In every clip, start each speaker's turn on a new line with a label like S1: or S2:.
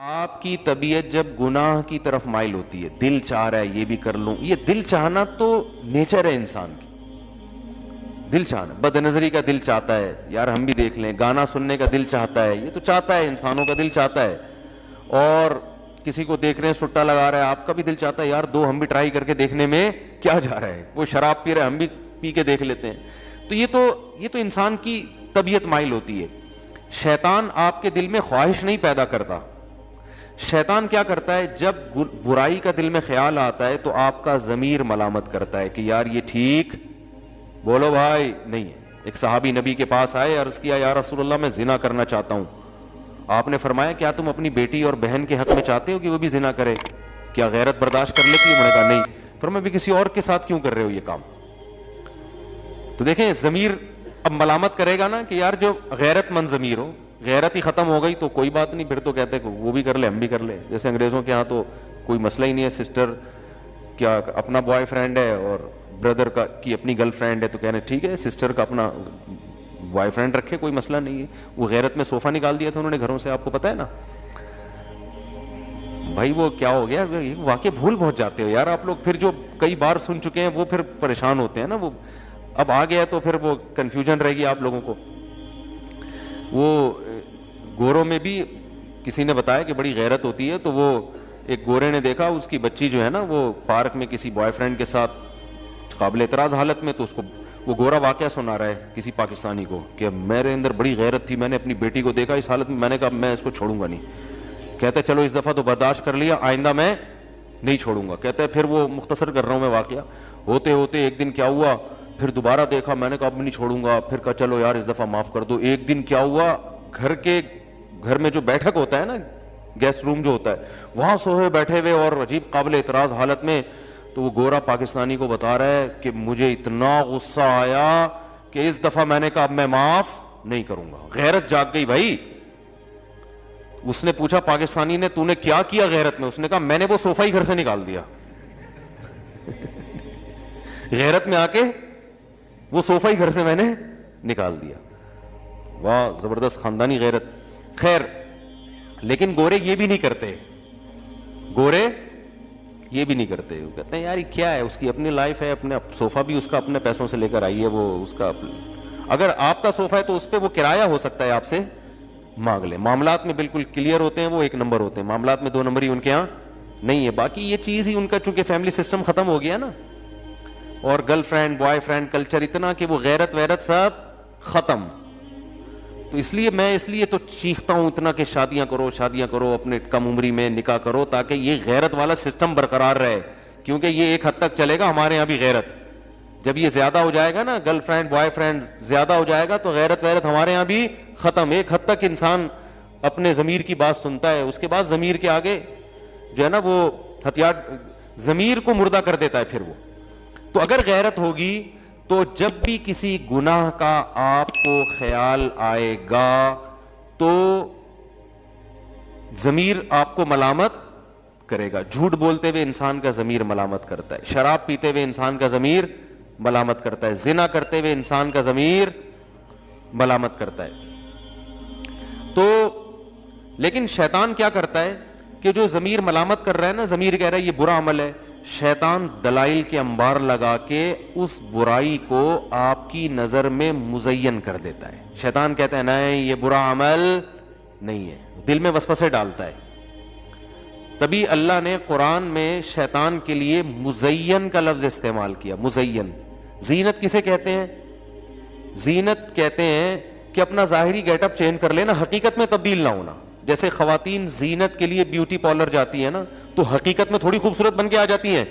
S1: آپ کی طبیعت جب گناہ کی طرف مائل ہوتی ہے، دل چاہ رہا ہے یہ بھی کر لوں، یہ دل چاہنا تو نیچر ہے انسان کی، دل چاہنا، بد نظری کا دل چاہتا ہے یار ہم بھی دیکھ لیں، گانا سننے کا دل چاہتا ہے، یہ تو چاہتا ہے، انسانوں کا دل چاہتا ہے، اور کسی کو دیکھ رہے ہیں سٹا لگا رہا ہے، آپ کا بھی دل چاہتا ہے یار دو ہم بھی ٹرائی کر کے دیکھنے میں کیا جا رہا ہے، وہ شراب پی رہے ہیں ہم بھی پی کے دیکھ لیتے ہیں، تو یہ تو انسان کی طبیعت مائل ہوتی ہے۔ شیطان آپ کے دل میں خواہش نہیں پیدا کرتا، شیطان کیا کرتا ہے، جب برائی کا دل میں خیال آتا ہے تو آپ کا ضمیر ملامت کرتا ہے کہ یار یہ ٹھیک بولو بھائی نہیں ہے۔ ایک صحابی نبی کے پاس آئے، عرض کیا یا رسول اللہ میں زنا کرنا چاہتا ہوں۔ آپ نے فرمایا کیا تم اپنی بیٹی اور بہن کے حق میں چاہتے ہو کہ وہ بھی زنا کرے؟ کیا غیرت برداشت کر لیتی ہے؟ میں نے کہا نہیں۔ فرمایا بھی کسی اور کے ساتھ کیوں کر رہے ہو یہ کام؟ تو دیکھیں ضمیر اب ملامت کرے گا نا کہ یار جو غیرت مند ضمیر ہو، غیرت ہی ختم ہو گئی تو کوئی بات نہیں، پھر تو کہتے کہ وہ بھی کر لے ہم بھی کر لیں۔ جیسے انگریزوں کے ہاں تو کوئی مسئلہ ہی نہیں ہے، سسٹر کیا اپنا بوائے فرینڈ ہے اور بردر کی اپنی گرل فرینڈ ہے تو کہنے ٹھیک ہے سسٹر کا اپنا بوائے فرینڈ رکھے، کوئی مسئلہ نہیں ہے۔ وہ غیرت میں صوفہ نکال دیا تھا انہوں نے گھروں سے، آپ کو پتہ ہے نا بھائی وہ کیا ہو گیا، واقع بھول پہنچ جاتے ہو یار آپ لوگ، پھر جو کئی بار سن چکے ہیں وہ پھر پریشان ہوتے ہیں نا، وہ اب آ گیا تو پھر وہ کنفیوژن رہے گی آپ لوگوں کو۔ وہ گوروں میں بھی کسی نے بتایا کہ بڑی غیرت ہوتی ہے، تو وہ ایک گورے نے دیکھا اس کی بچی جو ہے نا وہ پارک میں کسی بوائے فرینڈ کے ساتھ قابل اعتراض حالت میں، تو اس کو وہ گورا واقعہ سنا رہا ہے کسی پاکستانی کو کہ میرے اندر بڑی غیرت تھی، میں نے اپنی بیٹی کو دیکھا اس حالت میں، میں نے کہا میں اس کو چھوڑوں گا نہیں۔ کہتا ہے چلو اس دفعہ تو برداشت کر لیا، آئندہ میں نہیں چھوڑوں گا۔ کہتا ہے پھر وہ مختصر کر رہا ہوں میں واقعہ، ہوتے ہوتے ایک دن کیا ہوا، پھر دوبارہ دیکھا، میں نے کہا اب نہیں چھوڑوں گا، پھر کہا چلو یار اس دفعہ معاف کر دو۔ ایک دن کیا ہوا، گھر میں جو بیٹھک ہوتا ہے نا، گیسٹ روم جو ہوتا ہے، وہاں سوئے بیٹھے ہوئے اور عجیب قابل اعتراض حالت میں، تو وہ گورا پاکستانی کو بتا رہا ہے کہ مجھے اتنا غصہ آیا کہ اس دفعہ میں نے کہا اب میں معاف نہیں کروں گا۔ غیرت جاگ گئی بھائی۔ اس نے پوچھا پاکستانی نے تو نے کیا کیا غیرت میں؟ اس نے کہا میں نے وہ صوفہ ہی گھر سے نکال دیا۔ غیرت میں آ کے وہ صوفہ ہی گھر سے میں نے نکال دیا۔ واہ زبردست خاندانی غیرت۔ خیر لیکن گورے یہ بھی نہیں کرتے، گورے یہ بھی نہیں کرتے، وہ کہتے ہیں یار یہ کیا ہے، اس کی اپنی لائف ہے، اپنے صوفہ بھی اس کا اپنے پیسوں سے لے کر آئی ہے، وہ اس کا اگر آپ کا صوفہ ہے تو اس پہ وہ کرایہ ہو سکتا ہے آپ سے مانگ لیں۔ معاملات میں بالکل کلیئر ہوتے ہیں، وہ ایک نمبر ہوتے ہیں، معاملات میں دو نمبر ہی ان کے ہاں نہیں ہے۔ باقی یہ چیز ہی ان کا چونکہ فیملی سسٹم ختم ہو گیا نا، اور girl friend boy friend culture اتنا کہ وہ غیرت ویرت سب ختم، تو اس لیے تو چیختا ہوں اتنا کہ شادیاں کرو اپنے کم عمری میں، نکاح کرو تاکہ یہ غیرت والا سسٹم برقرار رہے، کیونکہ یہ ایک حد تک چلے گا ہمارے یہاں بھی غیرت، جب یہ زیادہ ہو جائے گا نا، گرل فرینڈ بوائے فرینڈ زیادہ ہو جائے گا تو غیرت ویرت ہمارے یہاں بھی ختم۔ ایک حد تک انسان اپنے ضمیر کی بات سنتا ہے، اس کے بعد ضمیر کے آگے جو ہے نا وہ ہتھیار ضمیر کو مردہ کر دیتا ہے۔ پھر وہ تو اگر غیرت ہوگی تو جب بھی کسی گناہ کا آپ کو خیال آئے گا تو ضمیر آپ کو ملامت کرے گا۔ جھوٹ بولتے ہوئے انسان کا ضمیر ملامت کرتا ہے، شراب پیتے ہوئے انسان کا ضمیر ملامت کرتا ہے، زنا کرتے ہوئے انسان کا ضمیر ملامت کرتا ہے۔ تو لیکن شیطان کیا کرتا ہے کہ جو ضمیر ملامت کر رہا ہے نا، ضمیر کہہ رہا ہے یہ برا عمل ہے، شیطان دلائل کے انبار لگا کے اس برائی کو آپ کی نظر میں مزین کر دیتا ہے۔ شیطان کہتا ہے نہیں یہ برا عمل نہیں ہے، دل میں وسوسے ڈالتا ہے۔ تبھی اللہ نے قرآن میں شیطان کے لیے مزین کا لفظ استعمال کیا۔ مزین، زینت کسے کہتے ہیں؟ زینت کہتے ہیں کہ اپنا ظاہری گیٹ اپ چینج کر لینا، حقیقت میں تبدیل نہ ہونا۔ جیسے خواتین زینت کے لیے بیوٹی پارلر جاتی ہیں نا، تو حقیقت میں تھوڑی خوبصورت بن کے آ جاتی ہیں۔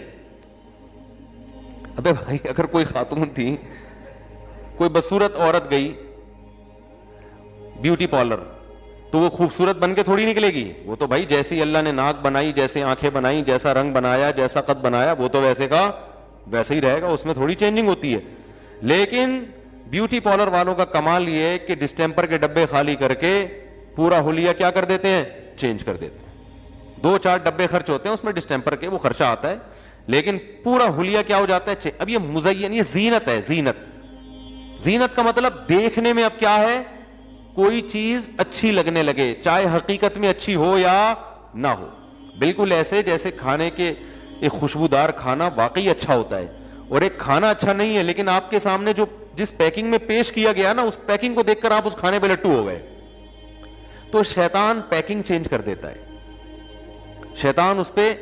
S1: ابے بھائی اگر کوئی خاتون تھی، کوئی بدصورت عورت گئی بیوٹی پارلر تو وہ خوبصورت بن کے تھوڑی نکلے گی، وہ تو بھائی جیسی اللہ نے ناک بنائی، جیسے آنکھیں بنائی، جیسا رنگ بنایا، جیسا قد بنایا، وہ تو ویسے کا ویسے ہی رہے گا، اس میں تھوڑی چینجنگ ہوتی ہے۔ لیکن بیوٹی پارلر والوں کا کمال یہ ہے کہ ڈسٹیمپر کے ڈبے خالی کر کے پورا حلیہ کیا کر دیتے ہیں؟ چینج کر دیتے ہیں۔ 2-4 ڈبے خرچ ہوتے ہیں اس میں ڈسٹیمپر کے، وہ خرچہ آتا ہے، لیکن پورا حلیہ کیا ہو جاتا ہے؟ اب یہ مزین، یہ زینت ہے۔ زینت کا مطلب دیکھنے میں اب کیا ہے؟ کوئی چیز اچھی لگنے لگے، چاہے حقیقت میں اچھی ہو یا نہ ہو. بالکل ایسے جیسے کھانے کے ایک خوشبودار کھانا واقعی اچھا ہوتا ہے, اور ایک کھانا اچھا نہیں ہے لیکن آپ کے سامنے جو جس پیکنگ میں پیش کیا گیا نا, اس پیکنگ کو دیکھ کر آپ اس کھانے پہ لٹو ہو گئے. تو شیطان پیکنگ چینج کر دیتا ہے, شیطان اس پہ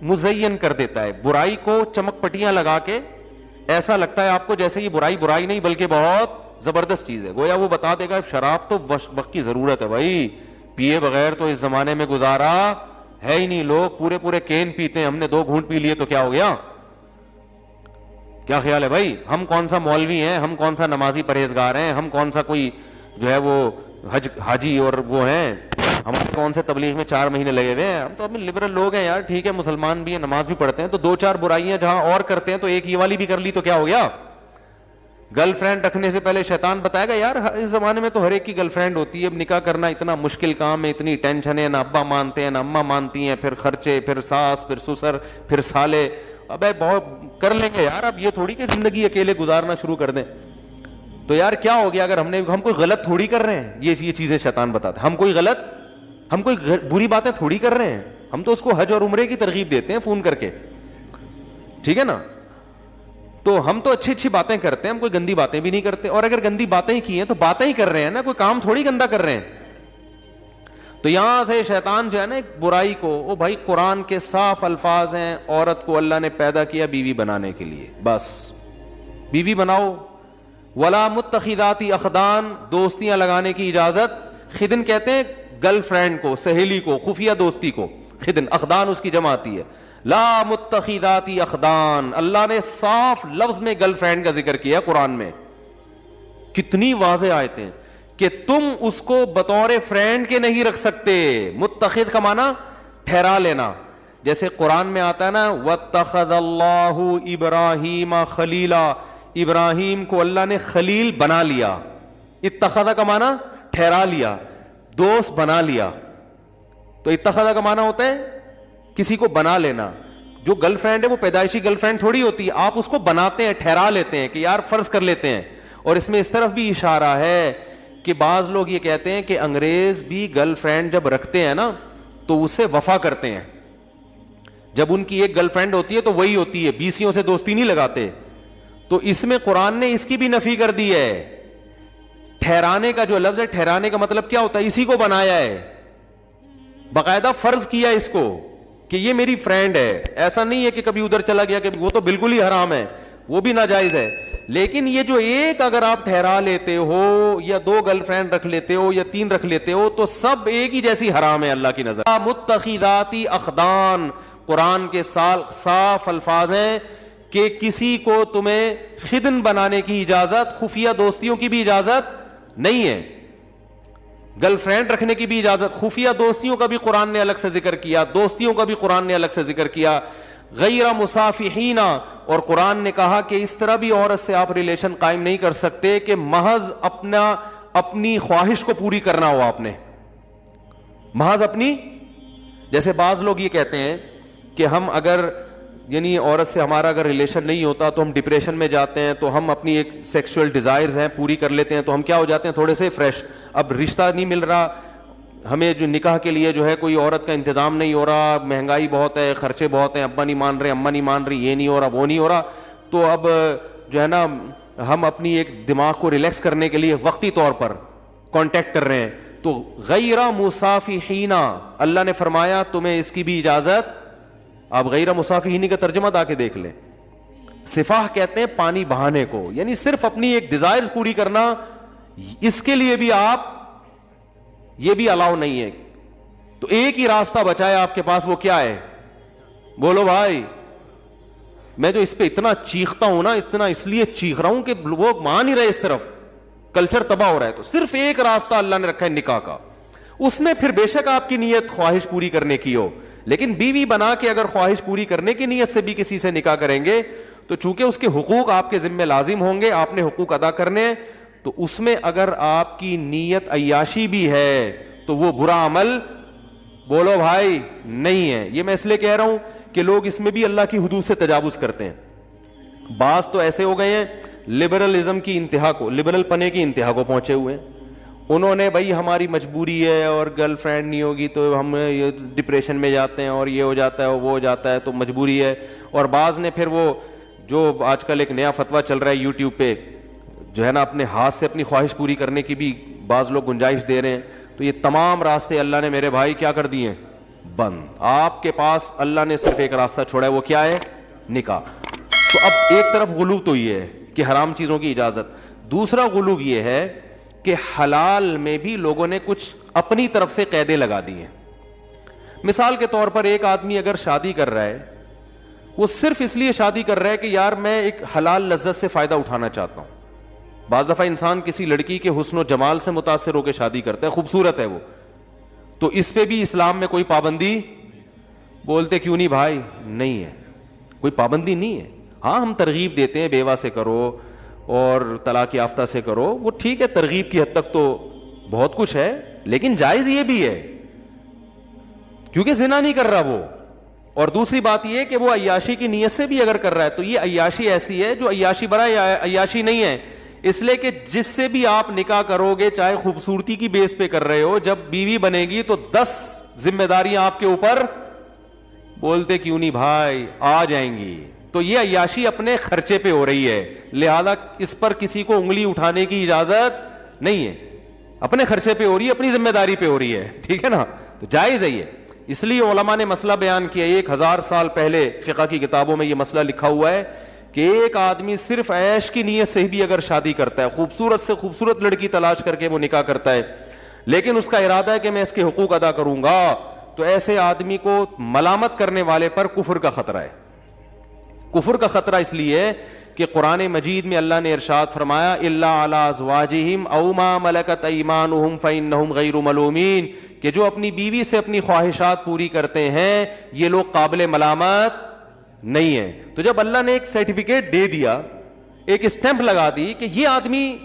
S1: مزین کر دیتا ہے, برائی کو چمک پٹیاں لگا کے ایسا لگتا ہے آپ کو جیسے یہ برائی نہیں بلکہ بہت زبردست چیز ہے. گویا وہ بتا دے گا شراب تو وقت کی ضرورت ہے بھائی, پیے بغیر تو اس زمانے میں گزارا ہے ہی نہیں. لوگ پورے کین پیتے ہیں, ہم نے 2 گھونٹ پی لیے تو کیا ہو گیا. کیا خیال ہے بھائی, ہم کون سا مولوی ہیں, ہم کون سا نمازی پرہیزگار ہیں, ہم کون سا کوئی جو ہے وہ حاجی اور وہ ہیں, ہم کون سے تبلیغ میں 4 مہینے لگے ہوئے ہیں. ہم تو اپنے لبرل لوگ ہیں یار, ٹھیک ہے مسلمان بھی ہیں, نماز بھی پڑھتے ہیں, تو 2-4 برائیاں جہاں اور کرتے ہیں تو ایک یہ والی بھی کر لی تو کیا ہو گیا. گرل فرینڈ رکھنے سے پہلے شیطان بتائے گا یار اس زمانے میں تو ہر ایک کی گرل فرینڈ ہوتی ہے, اب نکاح کرنا اتنا مشکل کام ہے, اتنی ٹینشن ہے, نہ ابا مانتے ہیں نہ اماں مانتی ہیں, پھر خرچے, پھر ساس, پھر سسر, پھر سالے. ابے بہت کر لیں گے یار, اب یہ تھوڑی کہ زندگی اکیلے گزارنا شروع کر دیں. تو یار کیا ہو گیا اگر ہم کوئی غلط تھوڑی کر رہے ہیں. یہ چیزیں شیطان بتاتا ہے, ہم کوئی بری باتیں تھوڑی کر رہے ہیں, ہم تو اس کو حج اور عمرے کی ترغیب دیتے ہیں فون کر کے, ٹھیک ہے نا. تو ہم تو اچھی باتیں کرتے ہیں, ہم کوئی گندی باتیں بھی نہیں کرتے, اور اگر گندی باتیں ہی کی ہیں تو باتیں ہی کر رہے ہیں نا, کوئی کام تھوڑی گندا کر رہے ہیں. تو یہاں سے شیطان جو ہے نا ایک برائی کو, وہ بھائی قرآن کے صاف الفاظ ہیں, عورت کو اللہ نے پیدا کیا بیوی بنانے کے لیے, بس بیوی بناؤ. ولا متخذات اخدان, دوستیاں لگانے کی اجازت. خدن کہتے ہیں گرل فرینڈ کو, سہیلی کو, خفیہ دوستی کو خدن, اخدان اس کی جمع آتی ہے. لا متخذات اخدان, اللہ نے صاف لفظ میں گرل فرینڈ کا ذکر کیا قرآن میں. کتنی واضح آیتیں ہیں کہ تم اس کو بطور فرینڈ کے نہیں رکھ سکتے. متخذ کا معنی ٹھہرا لینا, جیسے قرآن میں آتا ہے نا واتخذ اللہ ابراہیم خلیلا, ابراہیم کو اللہ نے خلیل بنا لیا. اتخذ کا معنی ٹھہرا لیا, دوست بنا لیا. تو اتخذ کا معنی ہوتا ہے کسی کو بنا لینا. جو گرل فرینڈ ہے وہ پیدائشی گرل فرینڈ تھوڑی ہوتی ہے, آپ اس کو بناتے ہیں, ٹھہرا لیتے ہیں کہ یار فرض کر لیتے ہیں. اور اس میں اس طرف بھی اشارہ ہے کہ بعض لوگ یہ کہتے ہیں کہ انگریز بھی گرل فرینڈ جب رکھتے ہیں نا تو اس سے وفا کرتے ہیں. جب ان کی ایک گرل فرینڈ ہوتی ہے تو وہی ہوتی ہے, بیسیوں سے دوستی نہیں لگاتے. تو اس میں قرآن نے اس کی بھی نفی کر دی ہے. ٹھہرانے کا جو لفظ ہے, ٹھہرانے کا مطلب کیا ہوتا ہے, اسی کو بنایا ہے, باقاعدہ فرض کیا اس کو کہ یہ میری فرینڈ ہے. ایسا نہیں ہے کہ کبھی ادھر چلا گیا, کہ وہ تو بالکل ہی حرام ہے, وہ بھی ناجائز ہے. لیکن یہ جو ایک اگر آپ ٹھہرا لیتے ہو, یا 2 گرل فرینڈ رکھ لیتے ہو, یا 3 رکھ لیتے ہو, تو سب ایک ہی جیسی حرام ہے اللہ کی نظر. متخذاتی اخدان, قرآن کے صاف الفاظ ہیں کہ کسی کو تمہیں خدن بنانے کی اجازت, خفیہ دوستیوں کی بھی اجازت نہیں ہے, گرل فرینڈ رکھنے کی بھی اجازت. خفیہ دوستیوں کا بھی قرآن نے الگ سے ذکر کیا, دوستیوں کا بھی قرآن نے الگ سے ذکر کیا. غیر مصافحین, اور قرآن نے کہا کہ اس طرح بھی عورت سے آپ ریلیشن قائم نہیں کر سکتے کہ محض اپنی خواہش کو پوری کرنا ہو. آپ نے محض اپنی, جیسے بعض لوگ یہ کہتے ہیں کہ ہم اگر یعنی عورت سے ہمارا اگر ریلیشن نہیں ہوتا تو ہم ڈپریشن میں جاتے ہیں, تو ہم اپنی ایک سیکسول ڈیزائرز ہیں پوری کر لیتے ہیں, تو ہم کیا ہو جاتے ہیں تھوڑے سے فریش. اب رشتہ نہیں مل رہا ہمیں, جو نکاح کے لیے جو ہے کوئی عورت کا انتظام نہیں ہو رہا, مہنگائی بہت ہے, خرچے بہت ہیں, ابا نہیں مان رہے, اماں نہیں مان رہی, یہ نہیں ہو رہا, وہ نہیں ہو رہا, تو اب جو ہے نا ہم اپنی ایک دماغ کو ریلیکس کرنے کے لیے وقتی طور پر کانٹیکٹ کر رہے ہیں. تو غیر مصافحین, اللہ نے فرمایا تمہیں اس کی بھی اجازت. آپ غیر مصافحین کا ترجمہ دا کے دیکھ لیں. صفاح کہتے ہیں پانی بہانے کو, یعنی صرف اپنی ایک ڈیزائرز پوری کرنا, اس کے لیے بھی آپ یہ بھی الاؤ نہیں ہے. تو ایک ہی راستہ بچا ہے آپ کے پاس, وہ کیا ہے, بولو بھائی. میں جو اس پہ اتنا چیختا ہوں نا, اتنا اس لیے چیخ رہا ہوں کہ لوگ مان نہیں رہے, اس طرف کلچر تباہ ہو رہا ہے. تو صرف ایک راستہ اللہ نے رکھا ہے نکاح کا. اس میں پھر بے شک آپ کی نیت خواہش پوری کرنے کی ہو, لیکن بیوی بنا کے اگر خواہش پوری کرنے کی نیت سے بھی کسی سے نکاح کریں گے تو چونکہ اس کے حقوق آپ کے ذمہ لازم ہوں گے, آپ نے حقوق ادا کرنے ہیں, تو اس میں اگر آپ کی نیت عیاشی بھی ہے تو وہ برا عمل, بولو بھائی, نہیں ہے. یہ میں اس لیے کہہ رہا ہوں کہ لوگ اس میں بھی اللہ کی حدود سے تجاوز کرتے ہیں. بعض تو ایسے ہو گئے ہیں لبرلزم کی انتہا کو, لبرل پنے کی انتہا کو پہنچے ہوئے ہیں. انہوں نے بھائی ہماری مجبوری ہے اور گرل فرینڈ نہیں ہوگی تو ہم یہ ڈپریشن میں جاتے ہیں اور یہ ہو جاتا ہے اور وہ ہو جاتا ہے تو مجبوری ہے. اور بعض نے پھر وہ جو آج کل ایک نیا فتویٰ چل رہا ہے یوٹیوب پہ جو ہے نا اپنے ہاتھ سے اپنی خواہش پوری کرنے کی بھی بعض لوگ گنجائش دے رہے ہیں. تو یہ تمام راستے اللہ نے میرے بھائی کیا کر دیے ہیں؟ بند. آپ کے پاس اللہ نے صرف ایک راستہ چھوڑا ہے, وہ کیا ہے؟ نکاح. تو اب ایک طرف غلو تو یہ ہے کہ حرام چیزوں کی اجازت, دوسرا غلو یہ ہے کہ حلال میں بھی لوگوں نے کچھ اپنی طرف سے قیدیں لگا دی ہیں. مثال کے طور پر ایک آدمی اگر شادی کر رہا ہے, وہ صرف اس لیے شادی کر رہا ہے کہ یار میں ایک حلال لذت سے فائدہ اٹھانا چاہتا ہوں. بعض دفعہ انسان کسی لڑکی کے حسن و جمال سے متاثر ہو کے شادی کرتا ہے, خوبصورت ہے وہ, تو اس پہ بھی اسلام میں کوئی پابندی بولتے کیوں نہیں بھائی؟ نہیں ہے, کوئی پابندی نہیں ہے. ہاں ہم ترغیب دیتے ہیں بیوہ سے کرو اور طلاق یافتہ سے کرو, وہ ٹھیک ہے, ترغیب کی حد تک تو بہت کچھ ہے, لیکن جائز یہ بھی ہے کیونکہ زنا نہیں کر رہا وہ. اور دوسری بات یہ کہ وہ عیاشی کی نیت سے بھی اگر کر رہا ہے تو یہ عیاشی ایسی ہے جو عیاشی برا عیاشی نہیں ہے. اس لیے کہ جس سے بھی آپ نکاح کرو گے, چاہے خوبصورتی کی بیس پہ کر رہے ہو, جب بیوی بنے گی تو 10 ذمہ داریاں آپ کے اوپر بولتے کیوں نہیں بھائی آ جائیں گی. تو یہ عیاشی اپنے خرچے پہ ہو رہی ہے, لہذا اس پر کسی کو انگلی اٹھانے کی اجازت نہیں ہے. اپنے خرچے پہ ہو رہی ہے, اپنی ذمہ داری پہ ہو رہی ہے, ٹھیک ہے نا, تو جائز ہے یہ. اس لیے علماء نے مسئلہ بیان کیا, 1000 سال پہلے فقہ کی کتابوں میں یہ مسئلہ لکھا ہوا ہے کہ ایک آدمی صرف عیش کی نیت سے بھی اگر شادی کرتا ہے, خوبصورت سے خوبصورت لڑکی تلاش کر کے وہ نکاح کرتا ہے, لیکن اس کا ارادہ ہے کہ میں اس کے حقوق ادا کروں گا, تو ایسے آدمی کو ملامت کرنے والے پر کفر کا خطرہ ہے. کفر کا خطرہ اس لیے کہ قرآن مجید میں اللہ نے ارشاد فرمایا الا علی ازواجہم او ما ملکت ایمانہم فانہم غیر ملومین, کہ جو اپنی بیوی سے اپنی خواہشات پوری کرتے ہیں یہ لوگ قابل ملامت نہیں ہیں. تو جب اللہ نے ایک سرٹیفکیٹ دے دیا, ایک اسٹیمپ لگا دی کہ یہ آدمی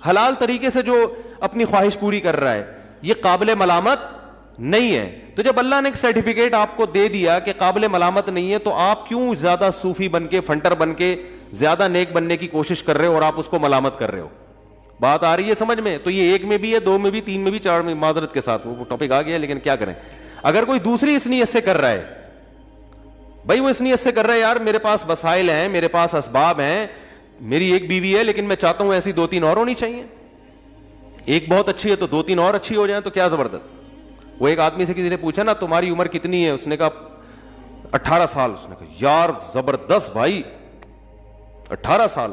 S1: حلال طریقے سے جو اپنی خواہش پوری کر رہا ہے یہ قابل ملامت نہیں ہے, تو جب اللہ نے ایک سرٹیفکیٹ آپ کو دے دیا کہ قابل ملامت نہیں ہے, تو آپ کیوں زیادہ صوفی بن کے, فنٹر بن کے زیادہ نیک بننے کی کوشش کر رہے ہو اور آپ اس کو ملامت کر رہے ہو؟ بات آ رہی ہے سمجھ میں؟ تو یہ 1 میں بھی ہے, 2 میں بھی, 3 میں بھی, 4 میں, معذرت کے ساتھ وہ ٹاپک آ گیا, لیکن کیا کریں. اگر کوئی دوسری اس نیت سے کر رہا ہے, بھائی وہ اس نیت سے کر رہا ہے یار میرے پاس وسائل ہیں, میرے پاس اسباب ہیں, میری ایک بیوی ہے لیکن میں چاہتا ہوں ایسی 2-3 اور ہونی چاہیے, ایک بہت اچھی ہے تو 2-3 اور اچھی ہو جائیں, تو کیا زبردست. وہ ایک آدمی سے کسی نے پوچھا نا تمہاری عمر کتنی ہے, اس نے کہا 18 سال. اس نے کہا یار زبردست بھائی 18 سال.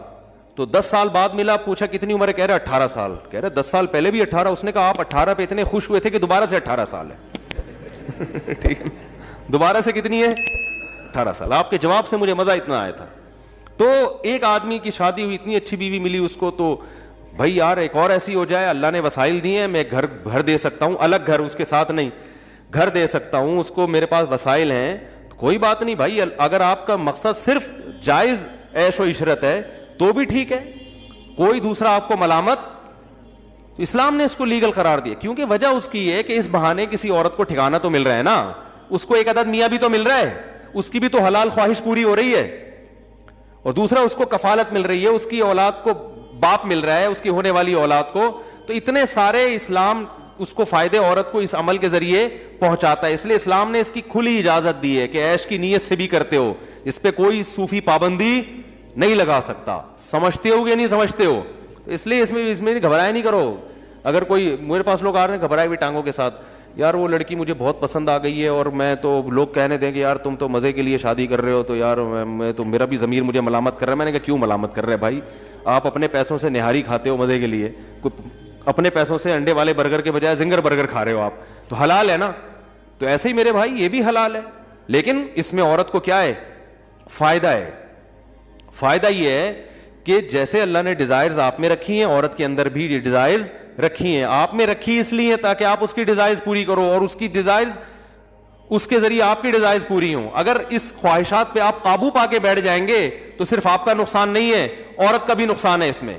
S1: تو 10 سال بعد ملا, پوچھا کتنی عمر ہے, کہہ رہا 18 سال. کہہ رہا 10 سال پہلے بھی 18. اس نے کہا آپ 18 پہ اتنے خوش ہوئے تھے کہ دوبارہ سے 18 سال ہے. ٹھیک ہے, دوبارہ سے کتنی ہے؟ 18 سال. آپ کے جواب سے مجھے مزہ اتنا آیا تھا. تو ایک آدمی کی شادی ہوئی, اتنی اچھی بیوی ملی اس کو, تو بھائی یار ایک اور ایسی ہو جائے, اللہ نے وسائل دیے ہیں, میں گھر دے سکتا ہوں, الگ گھر اس کے ساتھ نہیں, گھر دے سکتا ہوں اس کو, میرے پاس وسائل ہیں, تو کوئی بات نہیں بھائی. اگر آپ کا مقصد صرف جائز عیش و عشرت ہے تو بھی ٹھیک ہے, کوئی دوسرا آپ کو ملامت, تو اسلام نے اس کو لیگل قرار دیا. کیونکہ وجہ اس کی ہے کہ اس بہانے کسی عورت کو ٹھکانہ تو مل رہا ہے نا, اس کو ایک عدد میاں بھی تو مل رہا ہے, اس کی بھی تو حلال خواہش پوری ہو رہی ہے, اور دوسرا اس کو کفالت مل رہی ہے, اس کی اولاد کو باپ مل رہا ہے, اس کی ہونے والی اولاد کو. تو اتنے سارے اسلام اس کو فائدے عورت کو اس عمل کے ذریعے پہنچاتا ہے. اس لیے اسلام نے اس کی کھلی اجازت دی ہے کہ عیش کی نیت سے بھی کرتے ہو, اس پہ کوئی صوفی پابندی نہیں لگا سکتا. سمجھتے ہو یا نہیں سمجھتے ہو؟ تو اس لیے اس میں گھبرایا نہیں کرو. اگر کوئی میرے پاس لوگ آ رہے ہیں گھبرائے ہوئی ٹانگوں کے ساتھ, یار وہ لڑکی مجھے بہت پسند آ گئی ہے اور میں تو, لوگ کہنے دیں کہ یار تم تو مزے کے لیے شادی کر رہے ہو, تو یار میں تو, میرا بھی ضمیر مجھے ملامت کر رہا ہے. میں نے کہا کیوں ملامت کر رہا ہے بھائی, آپ اپنے پیسوں سے نہاری کھاتے ہو مزے کے لیے, اپنے پیسوں سے انڈے والے برگر کے بجائے زنگر برگر کھا رہے ہو آپ, تو حلال ہے نا. تو ایسے ہی میرے بھائی یہ بھی حلال ہے, لیکن اس میں عورت کو کیا ہے؟ فائدہ ہے. فائدہ یہ ہے کہ جیسے اللہ نے ڈیزائرز آپ میں رکھی ہیں, عورت کے اندر بھی ڈیزائرز رکھی ہیں. آپ میں رکھی اس لیے تاکہ آپ اس کی ڈیزائرز پوری کرو, اور اس کی ڈیزائرز, اس کے ذریعے آپ کی ڈیزائرز پوری ہوں. اگر اس خواہشات پہ آپ قابو پا کے بیٹھ جائیں گے تو صرف آپ کا نقصان نہیں ہے, عورت کا بھی نقصان ہے. اس میں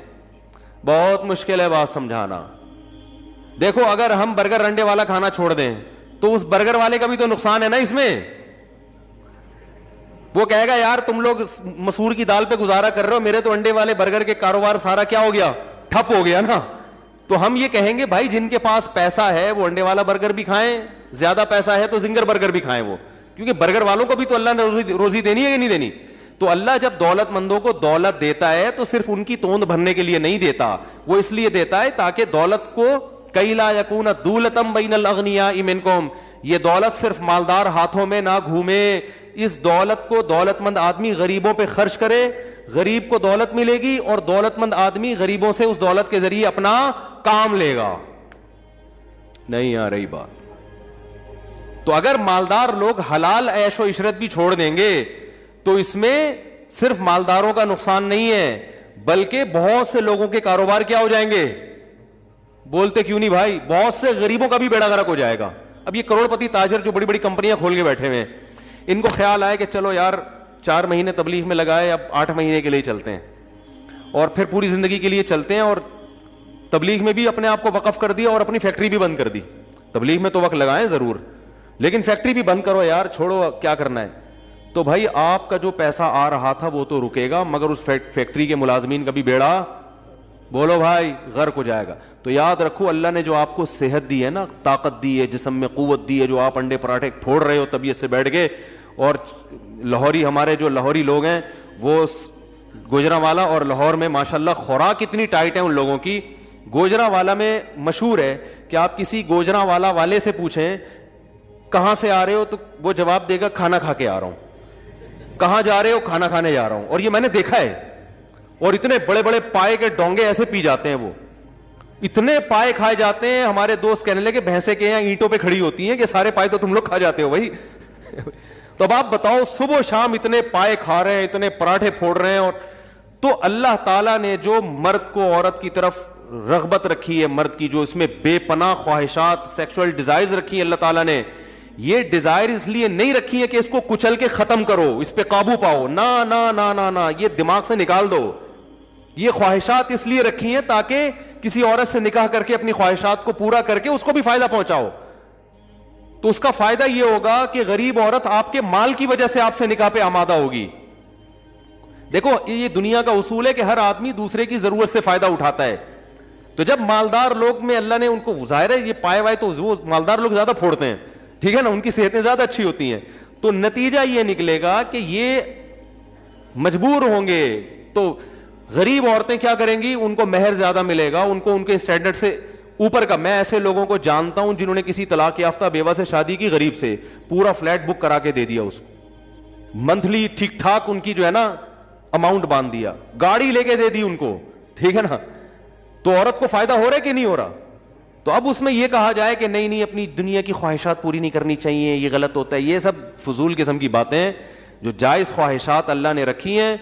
S1: بہت مشکل ہے بات سمجھانا. دیکھو اگر ہم برگر انڈے والا کھانا چھوڑ دیں تو اس برگر والے کا بھی تو نقصان ہے نا اس میں. وہ کہے گا یار تم لوگ مسور کی دال پہ گزارا کر رہے ہو, میرے تو انڈے والے برگر کے کاروبار سارا کیا ہو گیا؟ ٹھپ ہو گیا نا. تو ہم یہ کہیں گے بھائی جن کے پاس پیسہ ہے وہ انڈے والا برگر بھی کھائیں, زیادہ پیسہ ہے تو زنگر برگر بھی کھائیں وہ, کیونکہ برگر والوں کو بھی تو اللہ نے روزی دینی ہے کہ نہیں دینی. تو اللہ جب دولت مندوں کو دولت دیتا ہے تو صرف ان کی توند بھرنے کے لیے نہیں دیتا, وہ اس لیے دیتا ہے تاکہ دولت کو کئی لا یکون دولتم بین الاغنیاء منکم, یہ دولت صرف مالدار ہاتھوں میں نہ گھومے, اس دولت کو دولت مند آدمی غریبوں پہ خرچ کرے, غریب کو دولت ملے گی اور دولت مند آدمی غریبوں سے اس دولت کے ذریعے اپنا کام لے گا. نہیں آ رہی بات؟ تو اگر مالدار لوگ حلال عیش و عشرت بھی چھوڑ دیں گے تو اس میں صرف مالداروں کا نقصان نہیں ہے, بلکہ بہت سے لوگوں کے کاروبار کیا ہو جائیں گے؟ بولتے کیوں نہیں بھائی؟ بہت سے غریبوں کا بھی بیڑا غرق ہو جائے گا. اب یہ کروڑ پتی تاجر جو بڑی بڑی کمپنیاں کھول کے بیٹھے ہوئے ہیں, ان کو خیال آئے کہ چلو یار 4 مہینے تبلیغ میں لگائے, اب 8 مہینے کے لیے چلتے ہیں اور پھر پوری زندگی کے لیے چلتے ہیں, اور تبلیغ میں بھی اپنے آپ کو وقف کر دیا اور اپنی فیکٹری بھی بند کر دی. تبلیغ میں تو وقت لگائیں ضرور, لیکن فیکٹری بھی بند کرو یار, چھوڑو کیا کرنا ہے. تو بھائی آپ کا جو پیسہ آ رہا تھا وہ تو رکے گا, مگر اس فیکٹری کے ملازمین کا بھی بیڑا, بولو بھائی, غرق ہو جائے گا. تو یاد رکھو اللہ نے جو آپ کو صحت دی ہے نا, طاقت دی ہے, جسم میں قوت دی ہے, جو آپ انڈے پراٹھے پھوڑ رہے ہو طبیعت سے بیٹھ کے, اور لاہوری ہمارے جو لاہوری لوگ ہیں وہ گوجرانوالا اور لاہور میں ماشاءاللہ خوراک اتنی ٹائٹ ہے ان لوگوں کی. گوجرانوالا میں مشہور ہے کہ آپ کسی گوجرانوالا والے سے پوچھیں کہاں سے آ رہے ہو تو وہ جواب دے گا کھانا کھا کے آ رہا ہوں. کہاں جا رہے ہو؟ کھانا کھانے جا رہا ہوں. اور یہ میں نے دیکھا ہے, اور اتنے بڑے بڑے پائے کے ڈونگے ایسے پی جاتے ہیں, وہ اتنے پائے کھائے جاتے ہیں. ہمارے دوست کہنے لگے بھینسیں کے یہاں اینٹوں پہ کھڑی ہوتی ہیں کہ سارے پائے تو تم لوگ کھا جاتے ہو بھائی. تو اب آپ بتاؤ, صبح و شام اتنے پائے کھا رہے ہیں, اتنے پراٹھے پھوڑ رہے ہیں. اور تو اللہ تعالیٰ نے جو مرد کو عورت کی طرف رغبت رکھی ہے, مرد کی جو اس میں بے پناہ خواہشات سیکسول ڈیزائرز رکھی ہیں, اللہ تعالیٰ نے یہ ڈیزائر اس لیے نہیں رکھی ہے کہ اس کو کچل کے ختم کرو, اس پہ قابو پاؤ, نہ نہ نہ نہ نہ, یہ دماغ سے نکال دو. یہ خواہشات اس لیے رکھی ہیں تاکہ کسی عورت سے نکاح کر کے اپنی خواہشات کو پورا کر کے اس کو بھی فائدہ پہنچاؤ. تو اس کا فائدہ یہ ہوگا کہ غریب عورت آپ کے مال کی وجہ سے آپ سے نکاح پہ آمادہ ہوگی. دیکھو یہ دنیا کا اصول ہے کہ ہر آدمی دوسرے کی ضرورت سے فائدہ اٹھاتا ہے. تو جب مالدار لوگ میں اللہ نے ان کو, ظاہر ہے یہ پائے وائے تو وہ مالدار لوگ زیادہ پھوڑتے ہیں, ٹھیک ہے نا, ان کی صحتیں زیادہ اچھی ہوتی ہیں. تو نتیجہ یہ نکلے گا کہ یہ مجبور ہوں گے. تو غریب عورتیں کیا کریں گی, ان کو مہر زیادہ ملے گا, ان کو ان کے اسٹینڈرڈ سے اوپر کا. میں ایسے لوگوں کو جانتا ہوں جنہوں نے کسی طلاق یافتہ بیوہ سے شادی کی, غریب سے, پورا فلیٹ بک کرا کے دے دیا اس کو, منتھلی ٹھیک ٹھاک ان کی جو ہے نا اماؤنٹ باندھ دیا, گاڑی لے کے دے دی ان کو, ٹھیک ہے نا. تو عورت کو فائدہ ہو رہا ہے کہ نہیں ہو رہا؟ تو اب اس میں یہ کہا جائے کہ نہیں نہیں اپنی دنیا کی خواہشات پوری نہیں کرنی چاہیے, یہ غلط ہوتا ہے. یہ سب فضول قسم کی باتیں ہیں. جو جائز خواہشات اللہ نے رکھی ہیں,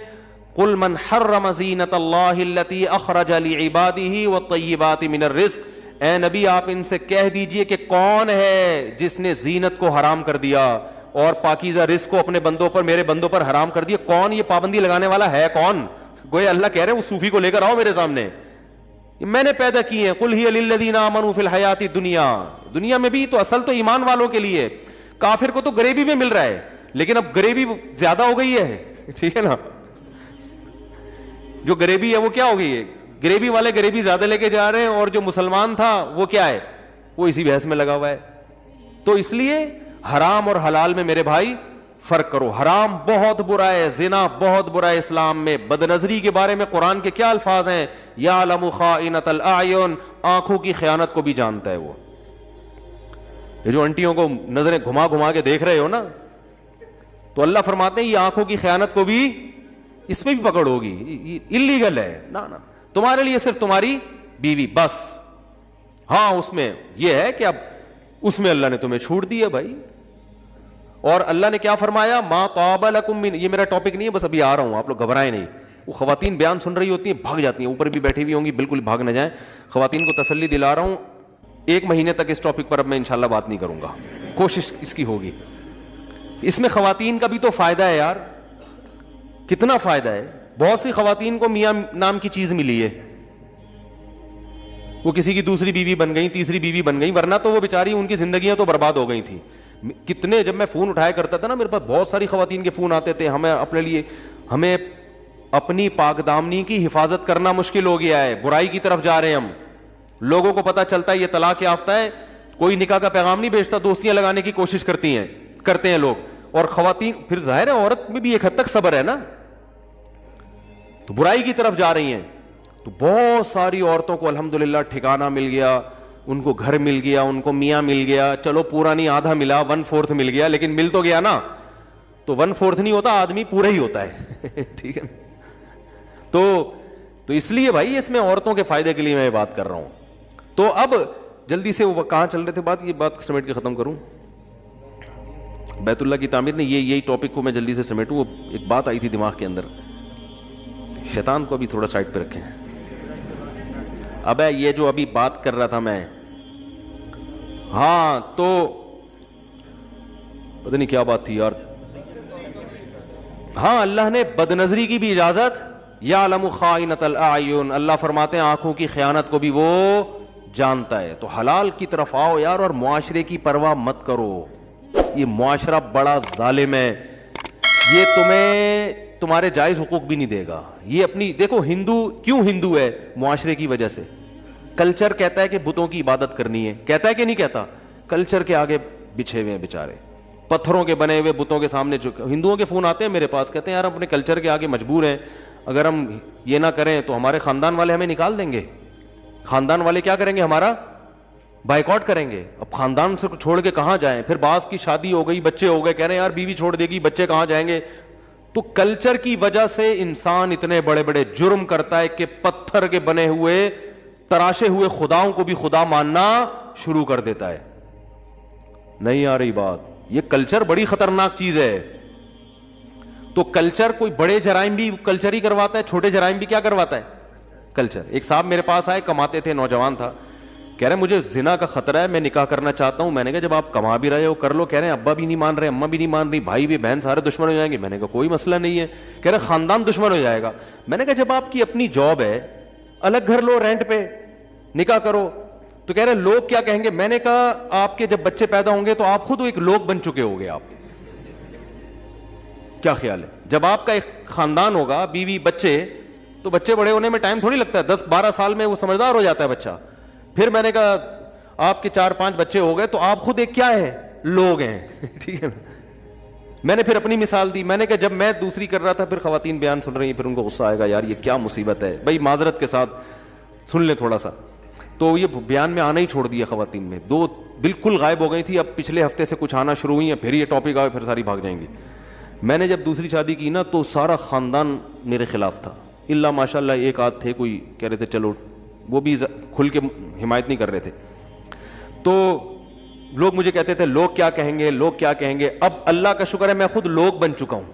S1: قل من حرم زینت اللہ التی اخرج لعباده والطیبات من الرزق, اے نبی آپ ان سے کہہ دیجئے کہ کون ہے جس نے زینت کو حرام کر دیا اور پاکیزہ رزق کو اپنے بندوں پر, میرے بندوں پر حرام کر دیا. کون یہ پابندی لگانے والا ہے؟ کون؟ گویا اللہ کہہ رہے ہیں اس صوفی کو لے کر آؤ میرے سامنے, میں نے پیدا کی ہیں. قل ہی للذین آمنوا فی الحیات الدنیا, دنیا میں بھی تو اصل تو ایمان والوں کے لیے. کافر کو تو غریبی میں مل رہا ہے, لیکن اب غریبی زیادہ ہو گئی ہے, ٹھیک ہے نا. جو غریبی ہے وہ کیا ہو گئی ہے, غریبی والے غریبی زیادہ لے کے جا رہے ہیں, اور جو مسلمان تھا وہ کیا ہے, وہ اسی بحث میں لگا ہوا ہے. تو اس لیے حرام اور حلال میں میرے بھائی فرق کرو. حرام بہت برا ہے, زنا بہت برا ہے اسلام میں. بد نظری کے بارے میں قرآن کے کیا الفاظ ہیں, یعلم خائنۃ الاعین, آنکھوں کی خیانت کو بھی جانتا ہے وہ. یہ جو انٹیوں کو نظریں گھما گھما کے دیکھ رہے ہو نا, تو اللہ فرماتے ہیں یہ آنکھوں کی خیانت کو بھی, اس میں بھی پکڑ ہوگی, اللیگل ہے. نا نا, تمہارے لیے صرف تمہاری بیوی بس. ہاں اس میں یہ ہے کہ اب اس میں اللہ نے تمہیں چھوٹ دی ہے بھائی. اور اللہ نے کیا فرمایا, ما طاب لکم من, یہ میرا ٹاپک نہیں ہے, بس ابھی آ رہا ہوں, آپ لوگ گھبرائیں نہیں. وہ خواتین بیان سن رہی ہوتی ہیں, بھاگ جاتی ہیں, اوپر بھی بیٹھی ہوئی ہوں گی, بالکل بھاگ نہ جائیں. خواتین کو تسلی دلا رہا ہوں, 1 مہینے تک اس ٹاپک پر اب میں انشاءاللہ بات نہیں کروں گا, کوشش اس کی ہوگی. اس میں خواتین کا بھی تو فائدہ ہے یار, کتنا فائدہ ہے. بہت سی خواتین کو میاں نام کی چیز ملی ہے, وہ کسی کی دوسری بیوی بن گئی, تیسری بیوی بن گئی, ورنہ تو وہ بیچاری ان کی زندگیاں تو برباد ہو گئی تھیں. کتنے, جب میں فون اٹھایا کرتا تھا نا, میرے پاس بہت ساری خواتین کے فون آتے تھے, ہمیں اپنے لیے, ہمیں اپنی پاک دامنی کی حفاظت کرنا مشکل ہو گیا ہے, برائی کی طرف جا رہے ہیں ہم, لوگوں کو پتا چلتا ہے یہ طلاق یافتہ ہے, کوئی نکاح کا پیغام نہیں بھیجتا, دوستیاں لگانے کی کوشش کرتے ہیں لوگ. اور خواتین پھر ظاہر ہے عورت میں بھی ایک حد تک صبر ہے نا, تو برائی کی طرف جا رہی ہیں. تو بہت ساری عورتوں کو الحمدللہ ٹھکانہ مل گیا, ان کو گھر مل گیا, ان کو میاں مل گیا, چلو پورا نہیں آدھا ملا, 1/4 مل گیا, لیکن مل تو گیا نا. تو 1/4 نہیں ہوتا, آدمی پورا ہی ہوتا ہے. ٹھیک ہے, تو اس لیے بھائی اس میں عورتوں کے فائدے کے لیے میں بات کر رہا ہوں. تو اب جلدی سے وہ کہاں چل رہے تھے بات, یہ بات سمیٹ کے ختم کروں. بیت اللہ کی تعمیر نے یہی ٹاپک کو میں جلدی سے سمیٹوں. وہ ایک بات آئی تھی دماغ کے اندر, شیطان کو ابھی تھوڑا سائڈ پہ رکھیں. اب یہ جو ابھی بات کر رہا تھا میں, ہاں تو پتہ نہیں کیا بات تھی یار. ہاں, اللہ نے بد نظری کی بھی اجازت, یعلم خائنۃ الاعین, اللہ فرماتے ہیں آنکھوں کی خیانت کو بھی وہ جانتا ہے. تو حلال کی طرف آؤ یار, اور معاشرے کی پرواہ مت کرو. یہ معاشرہ بڑا ظالم ہے, یہ تمہیں تمہارے جائز حقوق بھی نہیں دے گا. یہ اپنی دیکھو, ہندو کیوں ہندو ہے؟ معاشرے کی وجہ سے. کلچر کہتا ہے کہ بتوں کی عبادت کرنی ہے, کہتا ہے کہ نہیں کہتا؟ کلچر کے آگے بچھے ہوئے ہیں بیچارے, پتھروں کے بنے ہوئے بتوں کے سامنے. ہندوؤں کے فون آتے ہیں میرے پاس, کہتے ہیں یار اپنے کلچر کے آگے مجبور ہیں, اگر ہم یہ نہ کریں تو ہمارے خاندان والے ہمیں نکال دیں گے. خاندان والے کیا کریں گے؟ ہمارا بائیکاٹ کریں گے. اب خاندان سے چھوڑ کے کہاں جائیں؟ پھر بعض کی شادی ہو گئی, بچے ہو گئے, کہہ رہے ہیں یار بیوی چھوڑ دے گی, بچے کہاں جائیں گے؟ تو کلچر کی وجہ سے انسان اتنے بڑے بڑے جرم کرتا ہے کہ پتھر کے بنے ہوئے تراشے ہوئے خداؤں کو بھی خدا ماننا شروع کر دیتا ہے. نہیں آ رہی بات؟ یہ کلچر بڑی خطرناک چیز ہے. تو کلچر کوئی بڑے جرائم بھی کلچر ہی کرواتا ہے, چھوٹے جرائم بھی کیا کرواتا ہے؟ کلچر. ایک صاحب میرے پاس آئے, کماتے تھے, نوجوان تھا, کہہ رہے مجھے زنا کا خطرہ ہے, میں نکاح کرنا چاہتا ہوں. میں نے کہا جب آپ کما بھی رہے ہو کر لو. کہہ رہے ہیں ابا بھی نہیں مان رہے, اماں بھی نہیں مان رہی, بھائی بھی, بہن سارے دشمن ہو جائیں گے. میں نے کہا کوئی مسئلہ نہیں ہے. کہہ رہے خاندان دشمن ہو جائے گا. میں نے کہا جب آپ کی اپنی جاب ہے, الگ گھر لو رینٹ پہ, نکاح کرو. تو کہہ رہے لوگ کیا کہیں گے. میں نے کہا آپ کے جب بچے پیدا ہوں گے تو آپ خود ایک لوگ بن چکے ہوگے. آپ کیا خیال ہے؟ جب آپ کا ایک خاندان ہوگا, بیوی بچے, تو بچے بڑے ہونے میں ٹائم تھوڑی لگتا ہے, 10-12 سال میں وہ سمجھدار ہو جاتا ہے بچہ. پھر میں نے کہا آپ کے 4-5 بچے ہو گئے تو آپ خود ایک کیا ہے؟ لوگ ہیں. ٹھیک ہے. میں نے پھر اپنی مثال دی. میں نے کہا جب میں دوسری کر رہا تھا, پھر خواتین بیان سن رہی ہیں, پھر ان کو غصہ آئے گا یار یہ کیا مصیبت ہے. بھائی معذرت کے ساتھ سن لیں تھوڑا سا. تو یہ بیان میں آنا ہی چھوڑ دیا خواتین میں. 2 بالکل غائب ہو گئی تھی, اب پچھلے ہفتے سے کچھ آنا شروع ہوئی ہیں, پھر یہ ٹاپک آئے پھر ساری بھاگ جائیں گی. میں نے جب دوسری شادی کی نا تو سارا خاندان میرے خلاف تھا, اللہ ماشاء اللہ ایک آدھ تھے کوئی کہہ رہے تھے چلو, وہ بھی کھل کے حمایت نہیں کر رہے تھے. تو لوگ مجھے کہتے تھے لوگ کیا کہیں گے, لوگ کیا کہیں گے. اب اللہ کا شکر ہے میں خود لوگ بن چکا ہوں,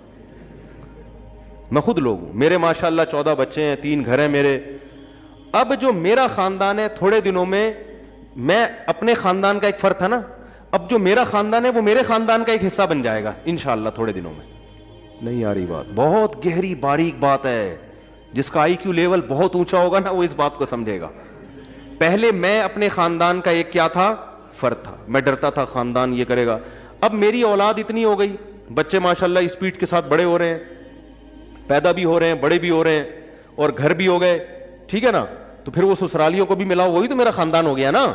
S1: میں خود لوگ ہوں. میرے ماشاء اللہ 14 بچے ہیں, 3 گھر ہیں میرے. اب جو میرا خاندان ہے, تھوڑے دنوں میں میں اپنے خاندان کا ایک فرد تھا نا, اب جو میرا خاندان ہے وہ میرے خاندان کا ایک حصہ بن جائے گا انشاءاللہ تھوڑے دنوں میں. نہیں آ رہی بات؟ بہت گہری باریک بات ہے. جس کا IQ لیول بہت اونچا ہوگا نا وہ اس بات کو سمجھے گا. پہلے میں اپنے خاندان کا ایک کیا تھا؟ فرد تھا. میں ڈرتا تھا خاندان یہ کرے گا. اب میری اولاد اتنی ہو گئی, بچے ماشاءاللہ اسپیڈ کے ساتھ بڑے ہو رہے ہیں, پیدا بھی ہو رہے ہیں, بڑے بھی ہو رہے ہیں, اور گھر بھی ہو گئے. ٹھیک ہے نا. تو پھر وہ سسرالیوں کو بھی ملاؤ, وہی تو میرا خاندان ہو گیا نا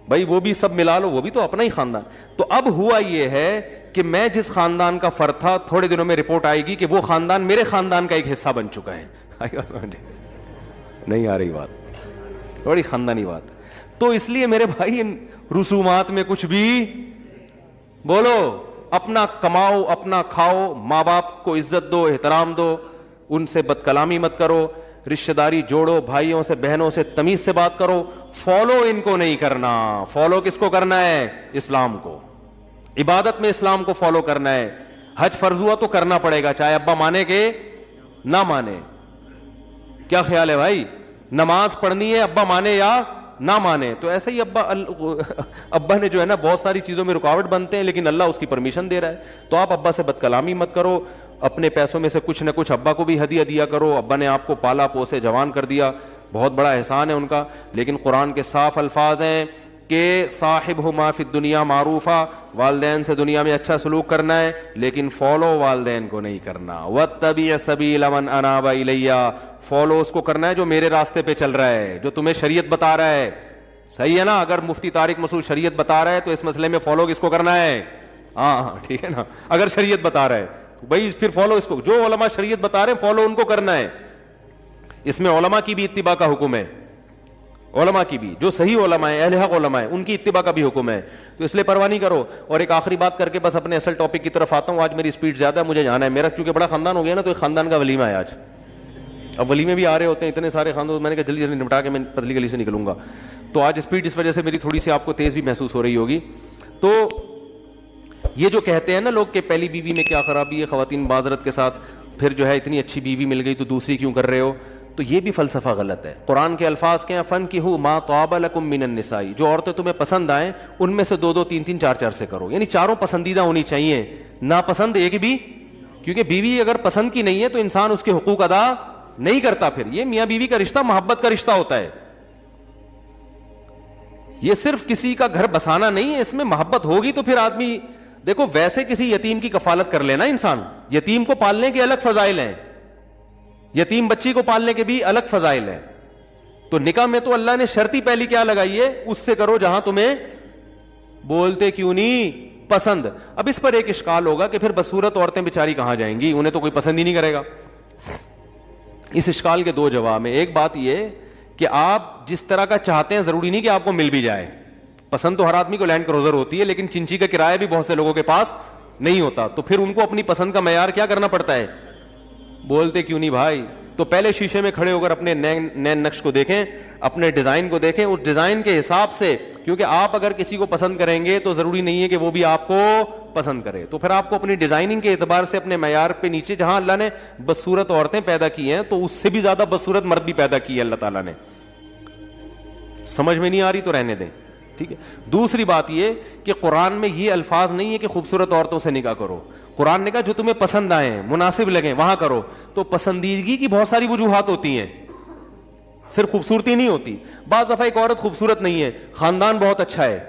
S1: بھائی. وہ بھی سب ملا لو, وہ بھی تو اپنا ہی خاندان. تو اب ہوا یہ ہے کہ میں جس خاندان کا فرد تھا, تھوڑے دنوں میں رپورٹ آئے گی کہ وہ خاندان میرے خاندان کا ایک حصہ بن چکا ہے. نہیں آ رہی بات؟ تھوڑی خاندانی بات. تو اس لیے میرے بھائی ان رسومات میں کچھ بھی بولو, اپنا کماؤ, اپنا کھاؤ, ماں باپ کو عزت دو, احترام دو, ان سے بد کلامی مت کرو, رشتہ داری جوڑو, بھائیوں سے بہنوں سے تمیز سے بات کرو. فالو ان کو نہیں کرنا. فالو کس کو کرنا ہے؟ اسلام کو. عبادت میں اسلام کو فالو کرنا ہے. حج فرض ہوا تو کرنا پڑے گا, چاہے ابا مانے کہ نہ مانے. کیا خیال ہے بھائی؟ نماز پڑھنی ہے ابا مانے یا نہ مانے. تو ایسے ہی ابا نے جو ہے نا بہت ساری چیزوں میں رکاوٹ بنتے ہیں, لیکن اللہ اس کی پرمیشن دے رہا ہے. تو آپ ابا سے بد کلامی مت کرو, اپنے پیسوں میں سے کچھ نہ کچھ ابا کو بھی ہدیہ دیا کرو. ابا نے آپ کو پالا پوسے جوان کر دیا, بہت بڑا احسان ہے ان کا. لیکن قرآن کے صاف الفاظ ہیں کہ صاحبہما فی الدنیا معروفا، والدین سے دنیا میں اچھا سلوک کرنا ہے لیکن فالو والدین کو نہیں کرنا. واتبع سبیل من اناب الی، فالو اس کو کرنا ہے جو میرے راستے پہ چل رہا ہے، جو تمہیں شریعت بتا رہا ہے. صحیح ہے نا؟ اگر مفتی طارق مسعود شریعت بتا رہا ہے تو اس مسئلے میں فالو کس کو کرنا ہے؟ ہاں ٹھیک ہے نا. اگر شریعت بتا رہا ہے تو بھائی پھر فالو اس کو، جو علماء شریعت بتا رہے ہیں فالو ان کو کرنا ہے. اس میں علماء کی بھی اتباع کا حکم ہے، علماء کی بھی، جو صحیح علماء ہیں، اہل حق علماء ہیں، ان کی اتباع کا بھی حکم ہے. تو اس لیے پرواہ نہیں کرو. اور ایک آخری بات کر کے بس اپنے اصل ٹاپک کی طرف آتا ہوں. آج میری اسپیڈ زیادہ ہے، مجھے جانا ہے. میرا کیونکہ بڑا خاندان ہو گیا نا، تو ایک خاندان کا ولیمہ ہے آج. اب ولیمے بھی آ رہے ہوتے ہیں اتنے سارے خاندان، میں نے کہا جلدی جلدی نپٹا کے میں پتلی گلی سے نکلوں گا. تو آج اسپیڈ اس وجہ سے میری تھوڑی سی آپ کو تیز بھی محسوس ہو رہی ہوگی. تو یہ جو کہتے ہیں نا لوگ کہ پہلی بیوی میں کیا خرابی ہے، خواتین معذرت کے ساتھ پھر جو ہے اتنی اچھی بیوی مل گئی تو دوسری کیوں کر رہے ہو، تو یہ بھی فلسفہ غلط ہے. قرآن کے الفاظ کے ہیں فَانْكِحُوا مَا طَابَ لَكُم مِّنَ النِّسَاءِ، جو عورتیں تمہیں پسند آئیں ان میں سے 2 3 3 4 4 سے کرو. یعنی چاروں پسندیدہ ہونی چاہیے، ناپسند ایک بھی. کیونکہ بیوی اگر پسند کی نہیں ہے تو انسان اس کے حقوق ادا نہیں کرتا. پھر یہ میاں بیوی کا رشتہ محبت کا رشتہ ہوتا ہے. یہ صرف کسی کا گھر بسانا نہیں ہے، اس میں محبت ہوگی تو پھر آدمی دیکھو ویسے کسی یتیم کی کفالت کر لینا. انسان یتیم کو پالنے کے الگ فضائل ہیں، یتیم بچی کو پالنے کے بھی الگ فضائل ہیں. تو نکاح میں تو اللہ نے شرط ہی پہلی کیا لگائی ہے، اس سے کرو جہاں تمہیں بولتے کیوں نہیں پسند. اب اس پر ایک اشکال ہوگا کہ پھر بدصورت عورتیں بیچاری کہاں جائیں گی، انہیں تو کوئی پسند ہی نہیں کرے گا. اس اشکال کے 2 جواب ہیں. ایک بات یہ کہ آپ جس طرح کا چاہتے ہیں ضروری نہیں کہ آپ کو مل بھی جائے. پسند تو ہر آدمی کو لینڈ کروزر ہوتی ہے، لیکن چنچی کا کرایہ بھی بہت سے لوگوں کے پاس نہیں ہوتا. تو پھر ان کو اپنی پسند کا معیار کیا کرنا پڑتا ہے، بولتے کیوں نہیں بھائی. تو پہلے شیشے میں کھڑے ہو کر اپنے نین نقش کو دیکھیں، اپنے ڈیزائن کو دیکھیں، اس ڈیزائن کے حساب سے. کیونکہ آپ اگر کسی کو پسند کریں گے تو ضروری نہیں ہے کہ وہ بھی آپ کو پسند کرے. تو پھر آپ کو اپنی ڈیزائننگ کے اعتبار سے اپنے معیار پہ نیچے، جہاں اللہ نے بدصورت عورتیں پیدا کی ہیں تو اس سے بھی زیادہ بدصورت مرد بھی پیدا کی ہے اللہ تعالیٰ نے. سمجھ میں نہیں آ رہی تو رہنے دیں، ٹھیک ہے. دوسری بات یہ کہ قرآن میں یہ الفاظ نہیں ہے کہ خوبصورت عورتوں سے نکاح کرو. قرآن نے کہا جو تمہیں پسند آئیں، مناسب لگیں وہاں کرو. تو پسندیدگی کی بہت ساری وجوہات ہوتی ہیں، صرف خوبصورتی نہیں ہوتی. بعض دفعہ ایک عورت خوبصورت نہیں ہے، خاندان بہت اچھا ہے،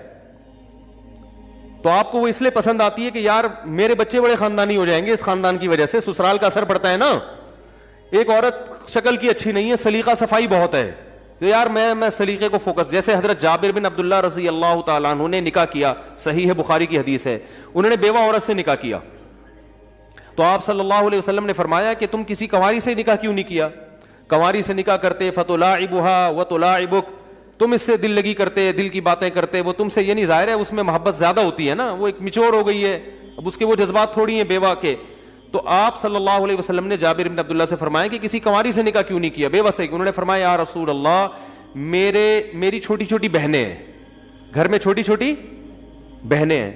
S1: تو آپ کو وہ اس لیے پسند آتی ہے کہ یار میرے بچے بڑے خاندانی ہو جائیں گے اس خاندان کی وجہ سے. سسرال کا اثر پڑتا ہے نا. ایک عورت شکل کی اچھی نہیں ہے، سلیقہ صفائی بہت ہے، تو یار میں سلیقے کو فوکس. جیسے حضرت جابر بن عبداللہ رضی اللہ تعالیٰ عنہ نے نکاح کیا، صحیح ہے بخاری کی حدیث ہے، انہوں نے بیوہ عورت سے نکاح کیا. تو آپ صلی اللہ علیہ وسلم نے فرمایا کہ تم کسی کنواری سے نکاح کیوں نہیں کیا؟ کنواری سے نکاح کرتے فتلاعبها وتلاعبک، تم اس سے دل لگی کرتے، دل کی باتیں کرتے، وہ تم سے، یعنی ظاہر ہے اس میں محبت زیادہ ہوتی ہے نا، وہ ایک میچور ہو گئی ہے، اب اس کے وہ جذبات تھوڑی ہیں بیوہ کے. تو آپ صلی اللہ علیہ وسلم نے جابر بن عبداللہ سے فرمایا کہ کسی کنواری سے نکاح کیوں نہیں کیا، بیوہ سے. انہوں نے فرمایا یا رسول اللہ میری چھوٹی چھوٹی بہنیں ہیں، گھر میں چھوٹی چھوٹی بہنیں ہیں،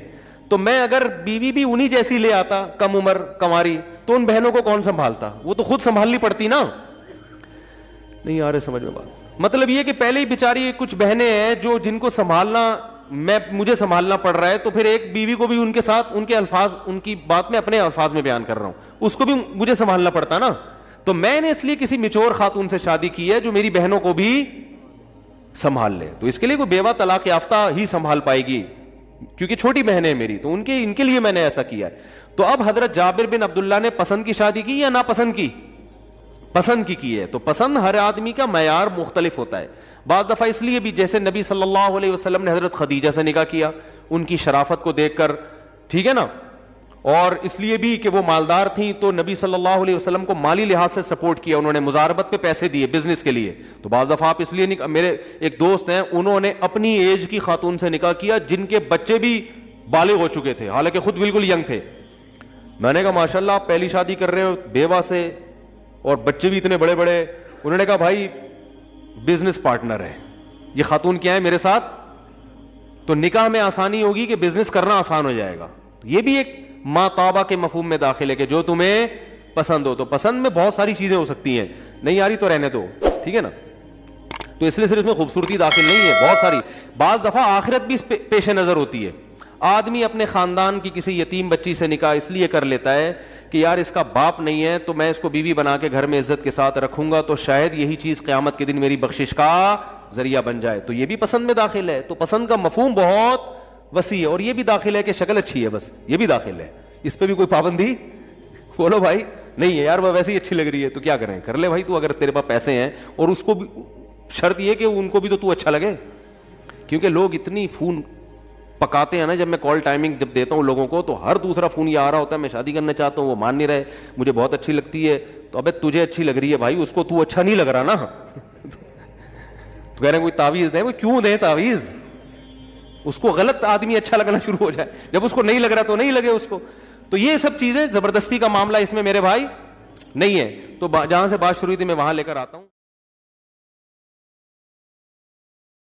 S1: تو میں اگر بیوی بھی انہی جیسی لے آتا کم عمر کنواری تو ان بہنوں کو کون سنبھالتا، وہ تو خود سنبھالنی پڑتی نا. نہیں آ رہے سمجھ میں بات. مطلب یہ کہ پہلے ہی بیچاری کچھ بہنیں ہیں جو جن کو سنبھالنا مجھے سنبھالنا پڑ رہا ہے، تو پھر ایک بیوی کو بھی ان کے ساتھ ان کے الفاظ، ان کی بات میں اپنے الفاظ میں بیان کر رہا ہوں، اس کو بھی مجھے سنبھالنا پڑتا نا. تو میں نے اس لیے کسی میچور خاتون سے شادی کی ہے جو میری بہنوں کو بھی سنبھال لے. تو اس کے لیے کوئی بیوہ طلاق یافتہ ہی سنبھال پائے گی، کیونکہ چھوٹی بہنیں میری، تو ان کے لیے میں نے ایسا کیا ہے. تو اب حضرت جابر بن عبداللہ نے پسند کی شادی کی یا ناپسند کی؟ پسند کی ہے. تو پسند ہر آدمی کا معیار مختلف ہوتا ہے. بعض دفعہ اس لیے بھی جیسے نبی صلی اللہ علیہ وسلم نے حضرت خدیجہ سے نکاح کیا ان کی شرافت کو دیکھ کر، ٹھیک ہے نا، اور اس لیے بھی کہ وہ مالدار تھیں تو نبی صلی اللہ علیہ وسلم کو مالی لحاظ سے سپورٹ کیا، انہوں نے مزاربت پہ پیسے دیے بزنس کے لیے. تو بعض دفعہ آپ اس لیے میرے ایک دوست ہیں، انہوں نے اپنی ایج کی خاتون سے نکاح کیا جن کے بچے بھی بالغ ہو چکے تھے، حالانکہ خود بالکل ینگ تھے. میں نے کہا ماشاءاللہ آپ پہلی شادی کر رہے ہو بیوہ سے اور بچے بھی اتنے بڑے بڑے. انہوں نے کہا بھائی بزنس پارٹنر ہے یہ خاتون، کیا ہے میرے ساتھ، تو نکاح میں آسانی ہوگی کہ بزنس کرنا آسان ہو جائے گا. یہ بھی ایک ما طابہ کے مفہوم میں داخل ہے کہ جو تمہیں پسند ہو. تو پسند میں بہت ساری چیزیں ہو سکتی ہیں، نہیں آ رہی تو رہنے دو، ٹھیک ہے نا. تو اس لیے صرف میں خوبصورتی داخل نہیں ہے، بہت ساری. بعض دفعہ آخرت بھی پیش نظر ہوتی ہے. آدمی اپنے خاندان کی کسی یتیم بچی سے نکاح اس لیے کر لیتا ہے کہ یار اس کا باپ نہیں ہے تو میں اس کو بیوی بنا کے گھر میں عزت کے ساتھ رکھوں گا، تو شاید یہی چیز قیامت کے دن میری بخشش کا ذریعہ بن جائے تو یہ بھی پسند میں داخل ہے. تو پسند کا مفہوم بہت وسیع ہے, اور یہ بھی داخل ہے کہ شکل اچھی ہے, بس یہ بھی داخل ہے, اس پہ بھی کوئی پابندی بولو بھائی نہیں ہے. یار وہ ویسے ہی اچھی لگ رہی ہے تو کیا کریں, کر لے بھائی تو, اگر تیرے پاس پیسے ہیں. اور اس کو بھی شرط یہ کہ ان کو بھی تو اچھا لگے, کیونکہ لوگ اتنی فون پکاتے ہیں نا. جب میں کال ٹائمنگ جب دیتا ہوں لوگوں کو تو ہر دوسرا فون یہ آ رہا ہوتا ہے, میں شادی کرنا چاہتا ہوں, وہ مان نہیں رہے, مجھے بہت اچھی لگتی ہے. تو ابے تجھے اچھی لگ رہی ہے بھائی, اس کو تو اچھا نہیں لگ رہا نا. تو کہہ رہے ہیں کوئی تعویذ دیں, وہ کیوں دیں تعویذ, اس کو غلط آدمی اچھا لگنا شروع ہو جائے, جب اس کو نہیں لگ رہا تو نہیں لگے اس کو. تو یہ سب چیزیں زبردستی کا معاملہ اس میں میرے بھائی نہیں ہے. تو جہاں سے بات شروع ہوئی تھی میں وہاں لے کر آتا ہوں.